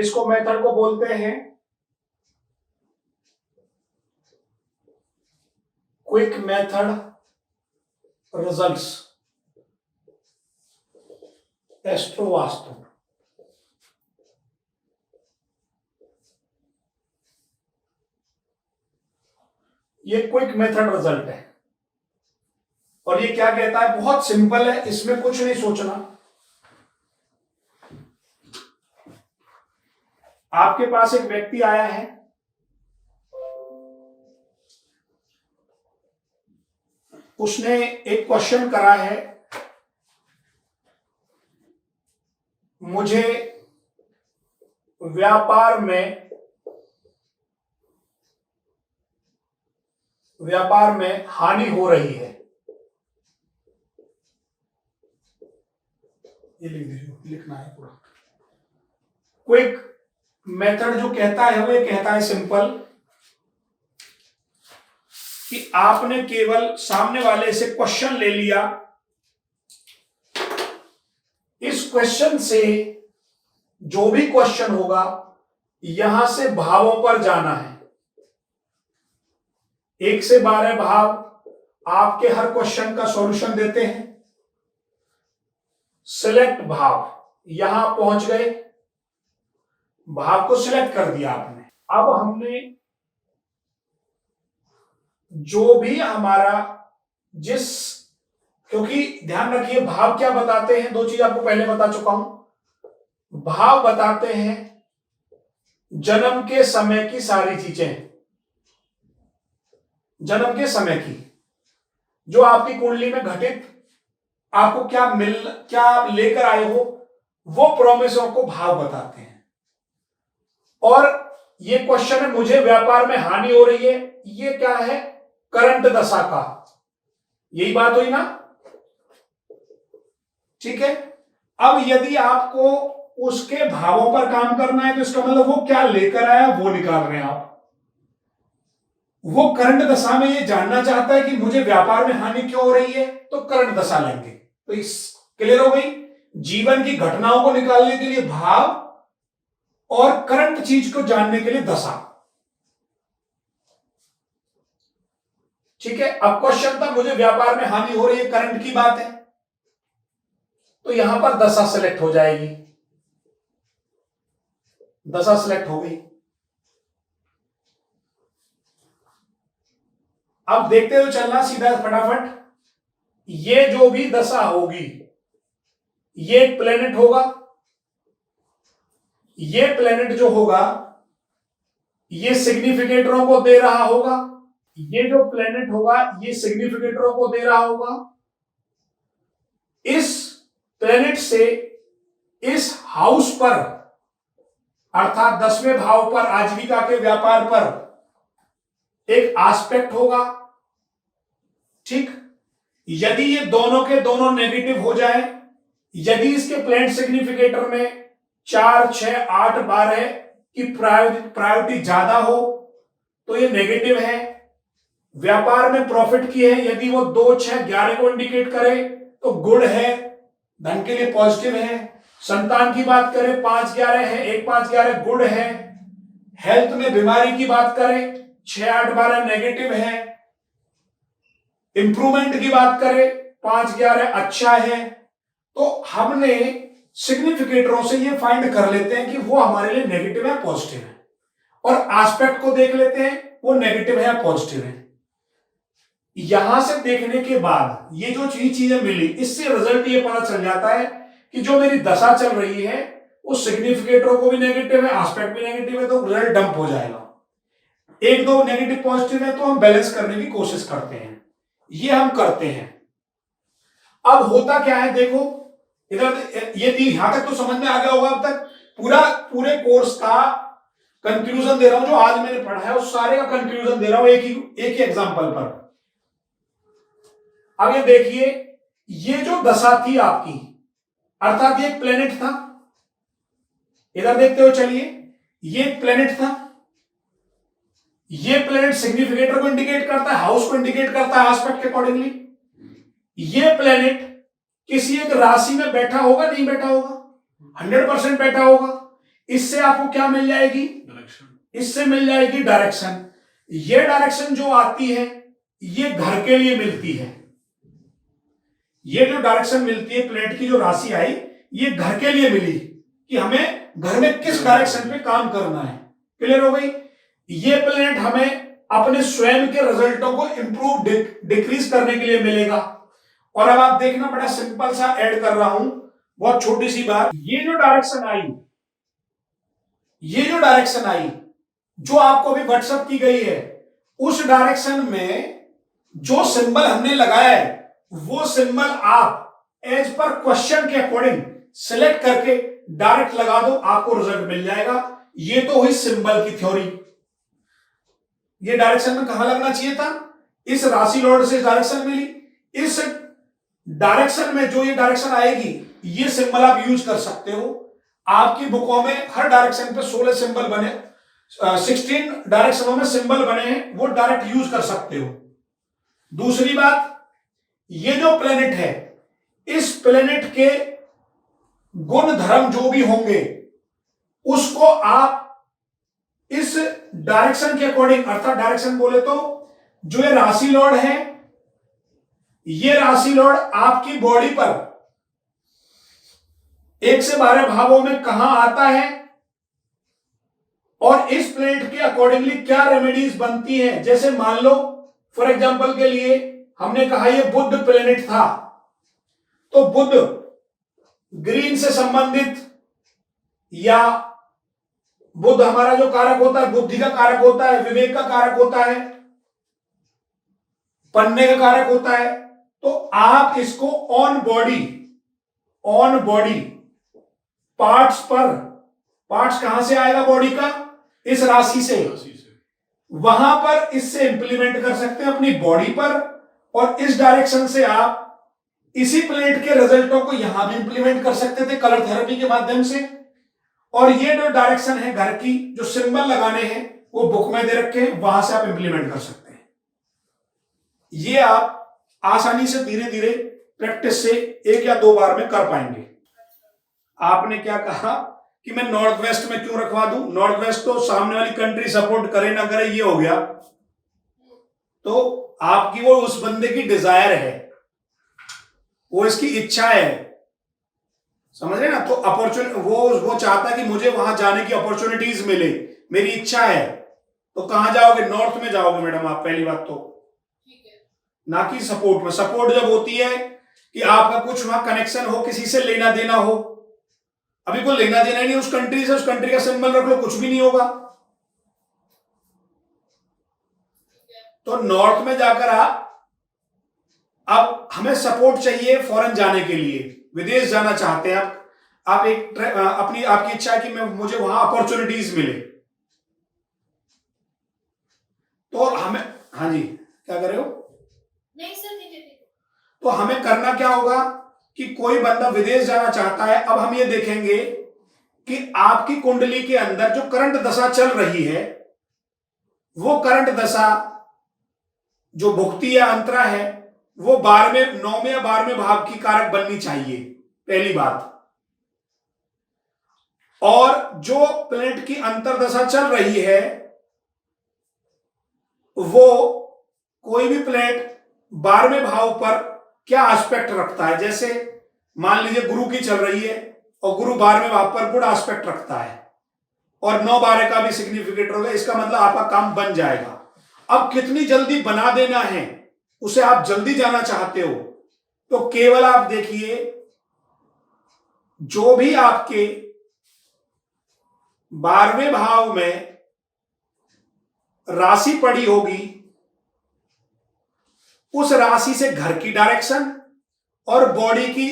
इसको मेथड को बोलते हैं क्विक मेथड रिजल्ट्स, एस्ट्रोवास्तु। ये क्विक मेथड रिजल्ट है और ये क्या कहता है, बहुत सिंपल है, इसमें कुछ नहीं सोचना। आपके पास एक व्यक्ति आया है, उसने एक क्वेश्चन करा है, मुझे व्यापार में हानि हो रही है। ये लिख दीजिए, लिखना है पूरा। क्विक मेथड जो कहता है वो ये कहता है सिंपल कि आपने केवल सामने वाले से क्वेश्चन ले लिया, इस क्वेश्चन से जो भी क्वेश्चन होगा यहां से भावों पर जाना है। 1 से 12 भाव आपके हर क्वेश्चन का सॉल्यूशन देते हैं। सिलेक्ट भाव, यहां पहुंच गए, भाव को सिलेक्ट कर दिया आपने। अब हमने जो भी हमारा क्योंकि ध्यान रखिए भाव क्या बताते हैं, 2 चीज आपको पहले बता चुका हूं। भाव बताते हैं जन्म के समय की सारी चीजें, जन्म के समय की जो आपकी कुंडली में घटित आपको क्या लेकर आए हो, वो प्रॉमिसों को भाव बताते हैं। और ये क्वेश्चन है, मुझे व्यापार में हानि हो रही है, ये क्या है, करंट दशा का, यही बात हुई ना, ठीक है। अब यदि आपको उसके भावों पर काम करना है तो इसका मतलब वो क्या लेकर आया वो निकाल रहे हैं आप। वो करंट दशा में ये जानना चाहता है कि मुझे व्यापार में हानि क्यों हो रही है, तो करंट दशा लेंगे। तो इस क्लियर हो गई। जीवन की घटनाओं को निकालने के लिए भाव और करंट चीज को जानने के लिए दशा, ठीक है। अब क्वेश्चन था मुझे व्यापार में हानि हो रही है, करंट की बात है, तो यहां पर दशा सेलेक्ट हो जाएगी, दशा सेलेक्ट हो गई। अब देखते हुए चलना सीधा फटाफट। ये जो भी दशा होगी, ये एक प्लेनेट होगा, ये प्लेनेट जो होगा ये सिग्निफिकेटरों को दे रहा होगा, ये जो प्लेनेट होगा ये सिग्निफिकेटरों को दे रहा होगा। इस प्लेनेट से इस हाउस पर अर्थात 10वें भाव पर आजीविका के व्यापार पर एक एस्पेक्ट होगा, ठीक। यदि ये दोनों के दोनों नेगेटिव हो जाए, यदि इसके प्लेनेट सिग्निफिकेटर में 4, 6, 8, 12 की प्रायोरिटी ज्यादा हो तो ये नेगेटिव है। व्यापार में प्रॉफिट की है, यदि वो 2, 6, 11 को इंडिकेट करे तो गुड है, धन के लिए पॉजिटिव है। संतान की बात करें 5, 11 है, 1, 5, 11 गुड है। हेल्थ में बीमारी की बात करें 6, 8, 12 नेगेटिव है। इंप्रूवमेंट की बात करें 5, 11 अच्छा है। तो हमने सिग्निफिकेटरों से ये फाइंड कर लेते हैं कि वो हमारे लिए नेगेटिव है पॉजिटिव है, और एस्पेक्ट को देख लेते हैं वो नेगेटिव है पॉजिटिव है। यहां से देखने के बाद ये जो चीजें मिली, इससे रिजल्ट ये पता चल जाता है कि जो मेरी दशा चल रही है उस सिग्निफिकेटरों को भी नेगेटिव है, एस्पेक्ट भी नेगेटिव है, तो रिजल्ट डंप हो जाएगा। 1, 2 नेगेटिव पॉजिटिव है तो हम बैलेंस करने की कोशिश करते हैं, ये हम करते हैं। अब होता क्या है देखो, इधर ये यहां तक तो समझ में आ गया होगा। अब तक पूरे कोर्स का कंक्लूजन दे रहा हूं, जो आज मैंने पढ़ा है उस सारे का कंक्लूजन दे रहा हूं एक ही एग्जांपल पर। अब ये देखिए, ये जो दशा थी आपकी, अर्थात ये प्लेनेट था, इधर देखते हो चलिए, ये प्लेनेट था, ये प्लेनेट सिग्निफिकेटर को इंडिकेट करता है, हाउस को इंडिकेट करता है एस्पेक्ट के अकॉर्डिंगली। ये प्लेनेट किसी एक राशि में बैठा होगा, नहीं बैठा होगा, 100% बैठा होगा। इससे आपको क्या मिल जाएगी? डायरेक्शन। इससे मिल जाएगी डायरेक्शन। ये डायरेक्शन जो आती है ये घर के लिए मिलती है। ये जो डायरेक्शन मिलती है, प्लेनेट की जो राशि आई, ये घर के लिए मिली कि हमें घर में किस डायरेक्शन पे काम करना है। क्लियर हो गई? ये प्लेनेट हमें अपने स्वयं के रिजल्टों को इंप्रूव डिक्रीज करने के लिए मिलेगा। और अब आप देखना, बड़ा सिंपल सा ऐड कर रहा हूं, बहुत छोटी सी बात। ये जो डायरेक्शन आई, ये जो डायरेक्शन आई जो आपको अभी व्हाट्सएप की गई है, उस डायरेक्शन में जो सिंबल हमने लगाया है वो सिंबल आप एज पर क्वेश्चन के अकॉर्डिंग सिलेक्ट करके डायरेक्ट लगा दो, आपको रिजल्ट मिल जाएगा। ये तो हुई सिंबल की थ्योरी। ये डायरेक्शन में कहां लगना चाहिए था? इस राशि लॉर्ड से डायरेक्शन मिली, इस डायरेक्शन में जो ये डायरेक्शन आएगी ये सिंबल आप यूज कर सकते हो। आपकी बुकों में हर डायरेक्शन पे 16 सिंबल बने, 16 डायरेक्शनों में सिंबल बने हैं, वो डायरेक्ट यूज कर सकते हो। दूसरी बात, ये जो प्लेनेट है, इस प्लेनेट के गुण धर्म जो भी होंगे उसको आप इस डायरेक्शन के अकॉर्डिंग, अर्थात डायरेक्शन बोले तो जो ये राशि लॉर्ड है, ये राशि लॉर्ड आपकी बॉडी पर 1 से 12 भावों में कहां आता है और इस प्लेनेट के अकॉर्डिंगली क्या रेमेडीज बनती हैं। जैसे मान लो फॉर एग्जांपल के लिए हमने कहा ये बुध प्लेनेट था, तो बुध ग्रीन से संबंधित, या बुध हमारा जो कारक होता है बुद्धि का कारक होता है, विवेक का कारक होता है, पढ़ने का कारक होता है, तो आप इसको ऑन बॉडी पार्ट्स पर, पार्ट्स कहां से आएगा बॉडी का? इस राशि से, वहां पर इससे इंप्लीमेंट कर सकते हैं अपनी बॉडी पर, और इस डायरेक्शन से आप इसी प्लेनेट के रिजल्टों को यहां भी इंप्लीमेंट कर सकते थे कलर थेरेपी के माध्यम से। और ये जो डायरेक्शन है घर की, जो सिंबल लगाने हैं वो बुक में दे रखे हैं, वहां से आप इंप्लीमेंट कर सकते हैं। ये आप आसानी से धीरे धीरे प्रैक्टिस से 1 या 2 बार में कर पाएंगे। आपने क्या कहा कि मैं नॉर्थ वेस्ट में क्यों रखवा दूं? नॉर्थ वेस्ट तो सामने वाली कंट्री सपोर्ट करे ना करे ये हो गया, तो आपकी वो उस बंदे की डिजायर है, वो इसकी इच्छा है, समझ रहे ना? तो अपॉर्चुनिटी वो चाहता है कि मुझे वहां जाने की अपॉर्चुनिटीज मिले, मेरी इच्छा है। तो कहां जाओगे? नॉर्थ में जाओगे मैडम आप, पहली बात तो, ना कि सपोर्ट में। सपोर्ट जब होती है कि आपका कुछ वहां कनेक्शन हो, किसी से लेना देना हो। अभी कोई लेना देना ही नहीं उस कंट्री से, उस कंट्री का सिंबल रख लो, कुछ भी नहीं होगा। तो नॉर्थ में जाकर अब हमें सपोर्ट चाहिए फॉरेन जाने के लिए, विदेश जाना चाहते हैं आप एक आपकी इच्छा है कि मुझे वहां अपॉर्चुनिटीज मिले, तो हमें, हाँ जी क्या कर रहे हो? नहीं सर, तो हमें करना क्या होगा कि कोई बंदा विदेश जाना चाहता है। अब हम ये देखेंगे कि आपकी कुंडली के अंदर जो करंट दशा चल रही है, वो करंट दशा जो भुक्ति या अंतरा है वो 9वें या 12वें भाव की कारक बननी चाहिए, पहली बात। और जो प्लेनेट की अंतरदशा चल रही है वो कोई भी प्लेनेट 12वें भाव पर क्या एस्पेक्ट रखता है। जैसे मान लीजिए गुरु की चल रही है और गुरु 12वें भाव पर गुड एस्पेक्ट रखता है और 9-12 का भी सिग्निफिकेटर होगा, इसका मतलब आपका काम बन जाएगा। अब कितनी जल्दी बना देना है उसे, आप जल्दी जाना चाहते हो तो केवल आप देखिए जो भी आपके 12वें भाव में राशि पड़ी होगी उस राशि से घर की डायरेक्शन और बॉडी की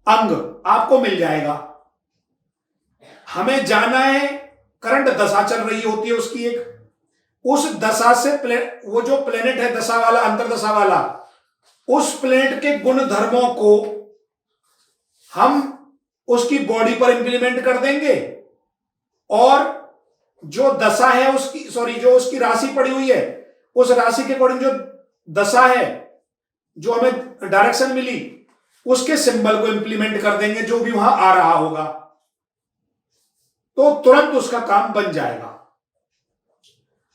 अंग आपको मिल जाएगा। हमें जाना है, करंट दशा चल रही होती है उसकी एक, उस दशा से वो जो प्लेनेट है दशा वाला, अंतरदशा वाला, उस प्लेनेट के गुण धर्मों को हम उसकी बॉडी पर इंप्लीमेंट कर देंगे और जो दशा है उसकी, जो उसकी राशि पड़ी हुई है उस राशि के अकॉर्डिंग जो दशा है, जो हमें डायरेक्शन मिली, उसके सिंबल को इंप्लीमेंट कर देंगे जो भी वहां आ रहा होगा। तो तुरंत उसका काम बन जाएगा।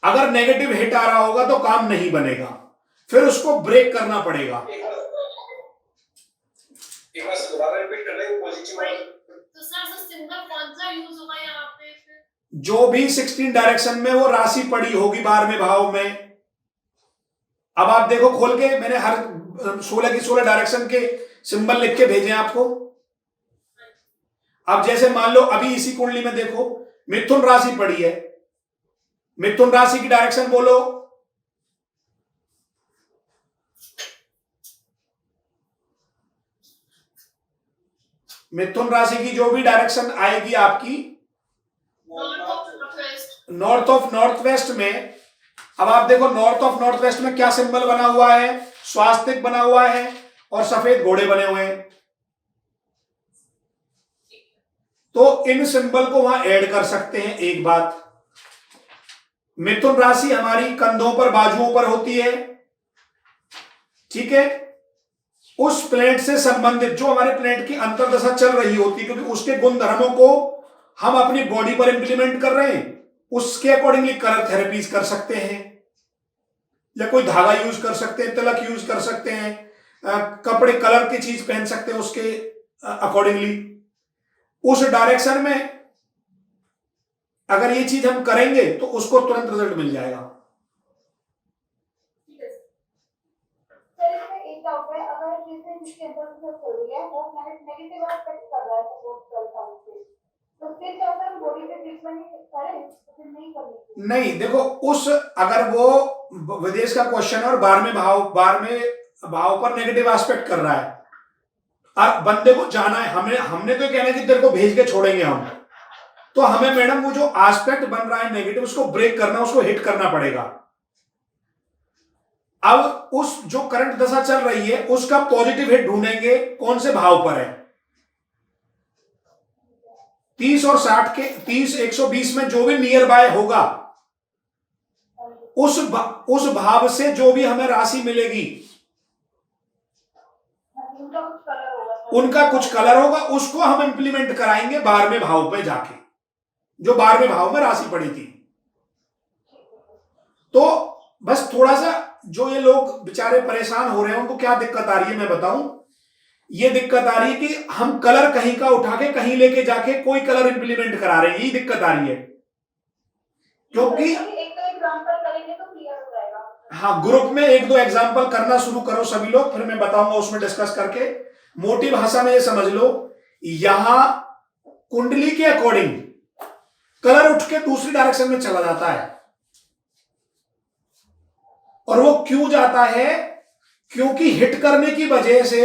अगर नेगेटिव हिट आ रहा होगा तो काम नहीं बनेगा, फिर उसको ब्रेक करना पड़ेगा। जो भी 16 डायरेक्शन में वो राशि पड़ी होगी बार में भाव में, अब आप देखो खोल के, मैंने हर 16 की 16 डायरेक्शन के सिंबल लिख के भेजे आपको। अब जैसे मान लो अभी इसी कुंडली में देखो मिथुन राशि पड़ी है, मिथुन राशि की डायरेक्शन बोलो। मिथुन राशि की जो भी डायरेक्शन आएगी आपकी नॉर्थ ऑफ नॉर्थ वेस्ट में, अब आप देखो नॉर्थ ऑफ नॉर्थ वेस्ट में क्या सिंबल बना हुआ है, स्वास्तिक बना हुआ है और सफेद घोड़े बने हुए हैं। तो इन सिंबल को वहां ऐड कर सकते हैं। एक बात, मिथुन राशि हमारी कंधों पर बाजुओं पर होती है, ठीक है। उस प्लेनेट से संबंधित जो हमारे प्लेनेट की अंतर्दशा चल रही होती है, क्योंकि उसके गुण धर्मों को हम अपनी बॉडी पर इंप्लीमेंट कर रहे हैं, उसके अकॉर्डिंगली कलर थेरेपीज कर सकते हैं, या कोई धागा यूज कर सकते हैं, तिलक यूज कर सकते हैं, कपड़े कलर की चीज पहन सकते हैं उसके अकॉर्डिंगली। उस डायरेक्शन में अगर ये चीज हम करेंगे तो उसको तुरंत रिजल्ट मिल जाएगा। नहीं देखो, उस अगर वो विदेश का क्वेश्चन और बार में भाव पर नेगेटिव एस्पेक्ट कर रहा है और बंदे को जाना है, हमने तो कहना है कि तेरे को भेज के छोड़ेंगे हम, तो हमें मैडम वो जो एस्पेक्ट बन रहा है नेगेटिव, उसको ब्रेक करना, उसको हिट करना पड़ेगा। अब उस जो करंट दशा चल रही है उसका पॉजिटिव हिट ढूंढेंगे, कौन से भाव पर है। 30 और 60 के 30 120 में जो भी नियर बाय होगा, उस भाव से जो भी हमें राशि मिलेगी उनका कुछ कलर होगा, उसको हम इंप्लीमेंट कराएंगे 12वें भाव पे जाके, जो 12वें भाव में राशि पड़ी थी। तो बस थोड़ा सा जो ये लोग बेचारे परेशान हो रहे हैं उनको क्या दिक्कत आ रही है मैं बताऊं। ये दिक्कत आ रही है कि हम कलर कहीं का उठा के कहीं लेके जाके कोई कलर इंप्लीमेंट करा रहे हैं, यही दिक्कत आ रही है। क्योंकि एक तो एग्जांपल करेंगे तो क्लियर हो जाएगा। हाँ, ग्रुप में 1-2 एग्जांपल करना शुरू करो सभी लोग, फिर मैं बताऊंगा उसमें डिस्कस करके। मोटी भाषा में ये समझ लो, यहां कुंडली के अकॉर्डिंग कलर उठ के दूसरी डायरेक्शन में चला जाता है, और वो क्यों जाता है, क्योंकि हिट करने की वजह से,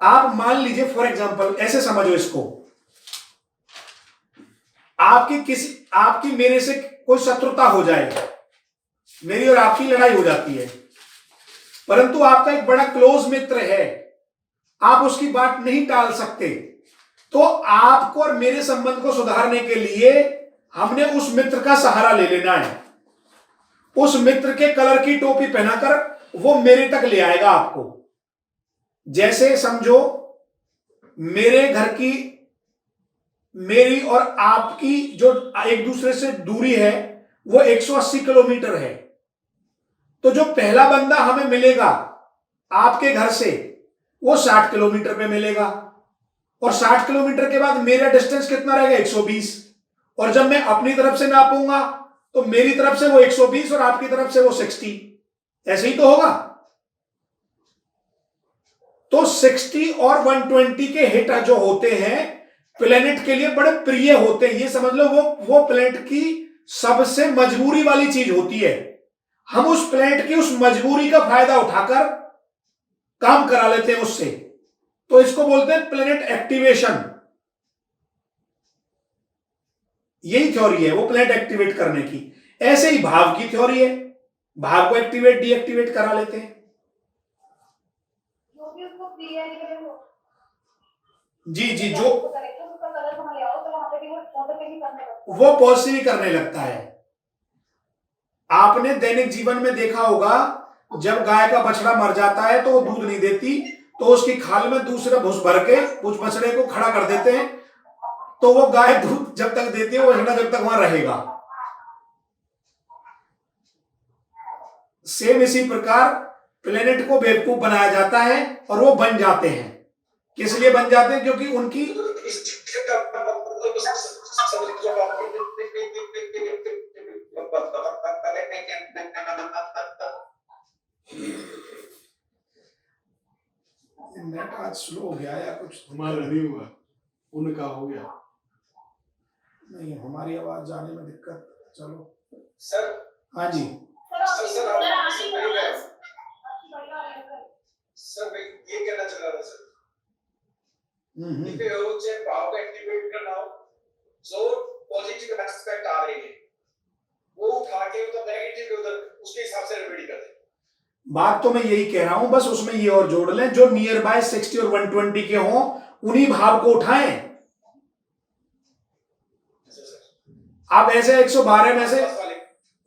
आप मान लीजिए फॉर एग्जांपल ऐसे समझो इसको, आपकी मेरे से कोई शत्रुता हो जाए, मेरी और आपकी लड़ाई हो जाती है, परंतु आपका एक बड़ा क्लोज मित्र है, आप उसकी बात नहीं टाल सकते, तो आपको और मेरे संबंध को सुधारने के लिए हमने उस मित्र का सहारा ले लेना है। उस मित्र के कलर की टोपी पहनाकर वो मेरे तक ले आएगा आपको। जैसे समझो मेरे घर की, मेरी और आपकी जो एक दूसरे से दूरी है वो 180 किलोमीटर है, तो जो पहला बंदा हमें मिलेगा आपके घर से वो 60 किलोमीटर पे मिलेगा, और 60 किलोमीटर के बाद मेरा डिस्टेंस कितना रहेगा 120, और जब मैं अपनी तरफ से नापूंगा तो मेरी तरफ से वो 120 और आपकी तरफ से वो 60, ऐसे ही तो होगा। तो 60 और 120 के हिट जो होते हैं प्लेनेट के लिए बड़े प्रिय होते हैं, ये समझ लो वो प्लेनेट की सबसे मजबूरी वाली चीज होती है। हम उस प्लेनेट की उस मजबूरी का फायदा उठाकर काम करा लेते हैं उससे, तो इसको बोलते हैं प्लेनेट एक्टिवेशन। यही थ्योरी है वो प्लेनेट एक्टिवेट करने की। ऐसे ही भाव की थ्योरी है, भाव को एक्टिवेट डीएक्टिवेट करा लेते हैं। जी जो वो पॉजिटिव करने लगता है। आपने दैनिक जीवन में देखा होगा, जब गाय का बछड़ा मर जाता है तो वो दूध नहीं देती, तो उसकी खाल में दूसरा भूस भर के उस बछड़े को खड़ा कर देते हैं, तो वो गाय दूध जब तक देती है वो झंडा जब तक वहां रहेगा। सेम इसी प्रकार प्लेनेट को बेवकूफ बनाया जाता है और वो बन जाते हैं। किस लिए बन जाते हैं? क्योंकि उनकी नेट आज स्लो हो गया या कुछ? हमारा नहीं हुआ, उनका हो गया। नहीं, हमारी आवाज जाने में दिक्कत। चलो सर। हाँ जी सर मैं ये कहना चाह रहा था सर, मुझे भाव को एक्टिवेट करना हो, जो पॉजिटिव एस्पेक्ट आ रहे हैं वो उठा के उधर नेगेटिव उधर उसके हिसाब से रेमेडी कर दें। बात तो मैं यही कह रहा हूं, बस उसमें ये और जोड़ लें, जो नियर बाय 60 और 120 के हों उन्हीं भाव को उठाएं। आप ऐसे 112 में से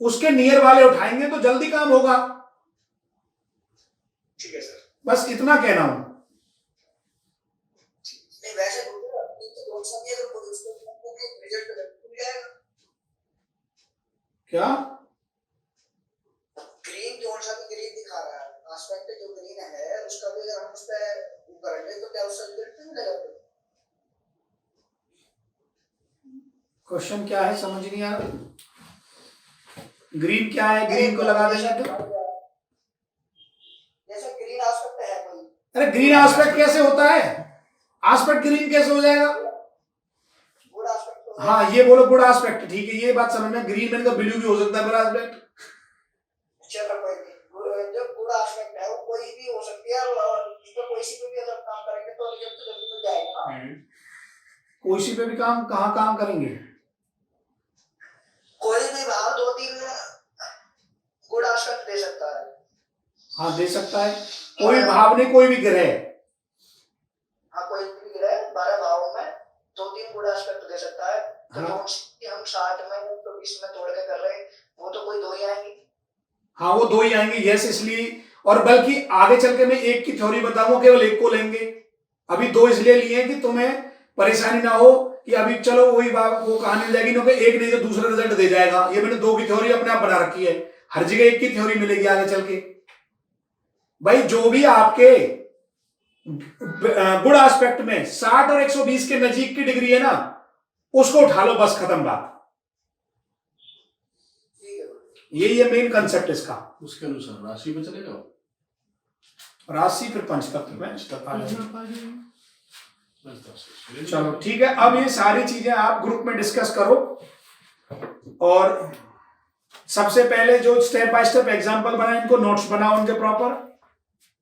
उसके नियर वाले उठाएंगे तो जल्दी काम होगा। ठीक है सर, बस इतना कहना हूं। वैसे क्या ग्रीन जोन सा भी ग्रीन दिखा रहा है, एस्पेक्ट जो ग्रीन है उसका भी अगर हम उस पे वो करेंगे तो क्या उसका रिजल्ट नहीं मिलेगा? क्वेश्चन क्या है समझ नहीं आ रहा। ग्रीन क्या है? ग्रीन को लगा देंगे तो जैसे ग्रीन एस्पेक्ट है कोई, अरे ग्रीन एस्पेक्ट कैसे होता है? एस्पेक्ट ग्रीन कैसे हो जाएगा? Good aspect. हाँ ये बोलो गुड एस्पेक्ट, ठीक है, ये बात समझ में। ग्रीन मैंने कहा ब्लू भी हो सकता है गुड एस्पेक्ट। चलो कोई नहीं, जो गुड एस्पेक्ट है वो कोई भी हो सकती है और इसको कोई सी पे भी अगर काम करेंगे तो रिजल्ट तो जल्दी मिल जाएगा। कोई सी पे भी काम कहाँ काम करेंगे? कोई भी भाव 2-3 गुड एस्पेक्ट दे सकता है। हाँ दे सकता है, कोई भाव नहीं, कोई भी ग्रह। हाँ कोई भी ग्रह 12 भावों में 2-3 गुड एस्पेक्ट दे सकता है। तो हाँ। हम 60 में तो 20 में तोड़ के कर रहे हैं, वो तो कोई दो ही आएंगे। हाँ वो दो ही आएंगे, यस, इसलिए। और बल्कि आगे चल के मैं एक की थ्योरी बताऊंगा, केवल एक को लेंगे। अभी दो इसलिए लिए कि तुम्हें परेशानी ना हो कि अभी चलो वही वो कहानी जाएगी, क्योंकि एक नहीं तो दूसरा रिजल्ट दे जाएगा। ये मैंने दो की थ्योरी अपने आप बना रखी है, हर जगह एक की थ्योरी मिलेगी आगे चल के। भाई जो भी आपके गुड एस्पेक्ट में 60 और 120 के नजीक की डिग्री है ना, उसको उठा लो, बस खत्म बात। यही है मेन कंसेप्ट इसका। उसके अनुसार राशि में चले जाओ, राशि फिर पंचतत्व में चलो चलो ठीक है। अब ये सारी चीजें आप ग्रुप में डिस्कस करो, और सबसे पहले जो स्टेप बाय स्टेप एग्जांपल बनाए इनको नोट्स बनाओ उनके प्रॉपर।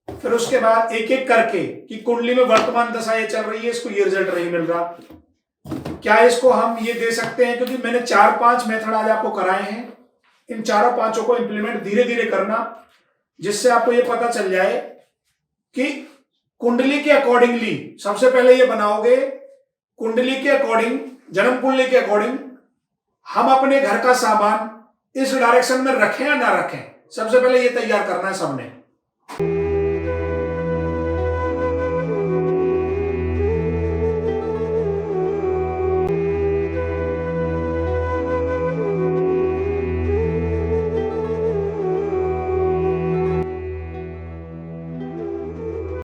फिर उसके बाद एक एक करके कि कुंडली में वर्तमान दशा ये चल रही है, इसको ये रिजल्ट नहीं मिल रहा, क्या इसको हम ये दे सकते हैं? क्योंकि मैंने 4-5 मेथड आज आपको कराए हैं, इन चारों पांचों को इंप्लीमेंट धीरे धीरे करना, जिससे आपको ये पता चल जाए कि कुंडली के अकॉर्डिंगली सबसे पहले ये बनाओगे, कुंडली के अकॉर्डिंग, जन्म कुंडली के अकॉर्डिंग हम अपने घर का सामान इस डायरेक्शन में रखें या ना रखें, सबसे पहले ये तैयार करना है सबने।